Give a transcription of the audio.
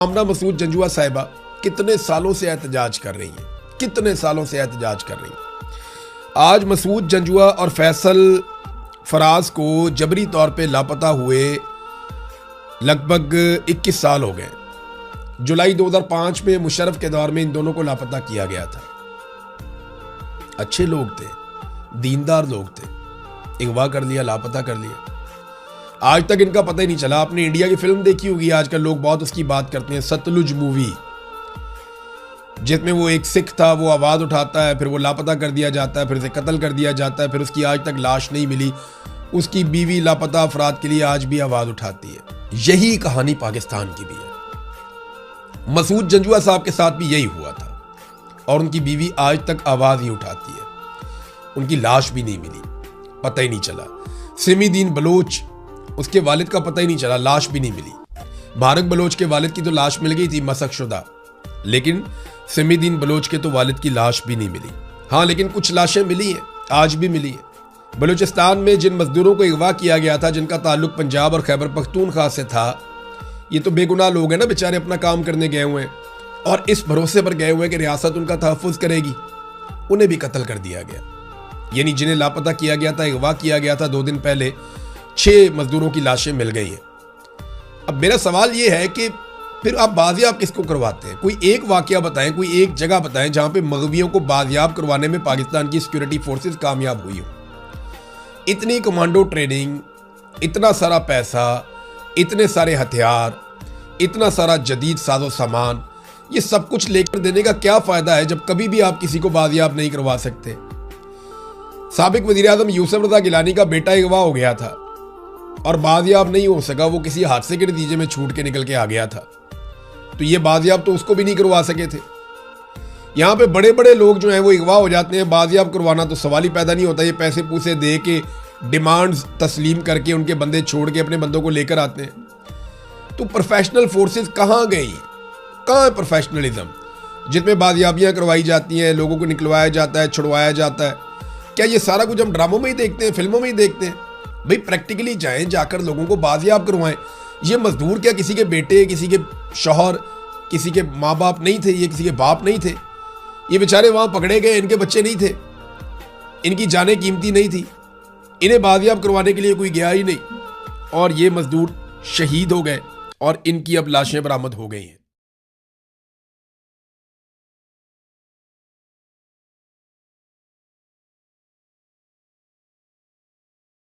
आमना मसूद जंजुआ साहिबा कितने सालों से एहतजाज कर रही हैं, कितने सालों से एहतजाज कर रही हैं। आज मसूद जंजुआ और फैसल फराज को जबरी तौर पे लापता हुए लगभग 21 साल हो गए। जुलाई 2005 में मुशर्रफ के दौर में इन दोनों को लापता किया गया था। अच्छे लोग थे, दीनदार लोग थे, अगवा कर लिया, लापता कर लिया। आज तक इनका पता ही नहीं चला। आपने इंडिया की फिल्म देखी होगी, आजकल लोग बहुत उसकी बात करते हैं, सतलुज मूवी, जिसमें वो एक सिख था, वो आवाज़ उठाता है, फिर वो लापता कर दिया जाता है, फिर उसे कत्ल कर दिया जाता है, फिर उसकी आज तक लाश नहीं मिली। उसकी बीवी लापता अफराद के लिए आज भी आवाज़ उठाती है। यही कहानी पाकिस्तान की भी है। मसूद जंजुआ साहब के साथ भी यही हुआ था और उनकी बीवी आज तक आवाज़ ही उठाती है। उनकी लाश भी नहीं मिली, पता ही नहीं चला। सिमीदीन बलोच, उसके वालिद का पता ही नहीं चला, लाश भी नहीं मिली। भारत बलोच के वालिद की तो लाश मिल गई थी मसकशुदा, लेकिन सिमीदीन बलोच के तो वालिद की लाश भी नहीं मिली। हाँ, लेकिन कुछ लाशें मिली हैं, आज भी मिली हैं। बलूचिस्तान में जिन मजदूरों को अगवा किया गया था, जिनका ताल्लुक पंजाब और खैबर पख्तूनख्वा से था, ये तो बेगुनाह लोग हैं ना, बेचारे अपना काम करने गए हुए हैं और इस भरोसे पर गए हुए हैं कि रियासत उनका तहफ़्फ़ुज़ करेगी। उन्हें भी कत्ल कर दिया गया। यानी जिन्हें लापता किया गया था, अगवा किया गया था 2 दिन पहले, 6 मजदूरों की लाशें मिल गई हैं। अब मेरा सवाल ये है कि फिर आप बाजियाब किसको करवाते हैं? कोई एक वाकया बताएं, कोई एक जगह बताएं जहां पे मगवियों को बाजियाब करवाने में पाकिस्तान की सिक्योरिटी फोर्सेस कामयाब हुई हो। इतनी कमांडो ट्रेनिंग, इतना सारा पैसा, इतने सारे हथियार, इतना सारा जदीद साजो सामान, ये सब कुछ लेकर देने का क्या फ़ायदा है जब कभी भी आप किसी को बाजियाब नहीं करवा सकते? साबिक वज़ीर आज़म यूसुफ रज़ा गिलानी का बेटा अगवा हो गया था और बाजियाब नहीं हो सका, वो किसी हादसे के नतीजे में छूट के निकल के आ गया था। तो ये बाजियाब तो उसको भी नहीं करवा सके थे। यहाँ पे बड़े बड़े लोग जो हैं वो अगवा हो जाते हैं, बाजियाब करवाना तो सवाल ही पैदा नहीं होता। ये पैसे पूसे दे के, डिमांड्स तस्लीम करके उनके बंदे छोड़ के अपने बंदों को लेकर आते हैं। तो प्रोफेशनल फोर्सेस कहाँ गई? कहाँ है प्रोफेशनलिज्म जिसमें बाजियाबियाँ करवाई जाती हैं, लोगों को निकलवाया जाता है, छुड़वाया जाता है? क्या ये सारा कुछ हम ड्रामों में ही देखते हैं, फिल्मों में ही देखते हैं? भाई प्रैक्टिकली जाएं, जाकर लोगों को बाजियाब करवाएं। ये मजदूर क्या किसी के बेटे, किसी के शौहर, किसी के माँ बाप नहीं थे? ये किसी के बाप नहीं थे? ये बेचारे वहाँ पकड़े गए, इनके बच्चे नहीं थे, इनकी जानें कीमती नहीं थी, इन्हें बाजियाब करवाने के लिए कोई गया ही नहीं और ये मजदूर शहीद हो गए और इनकी अब लाशें बरामद हो गई हैं।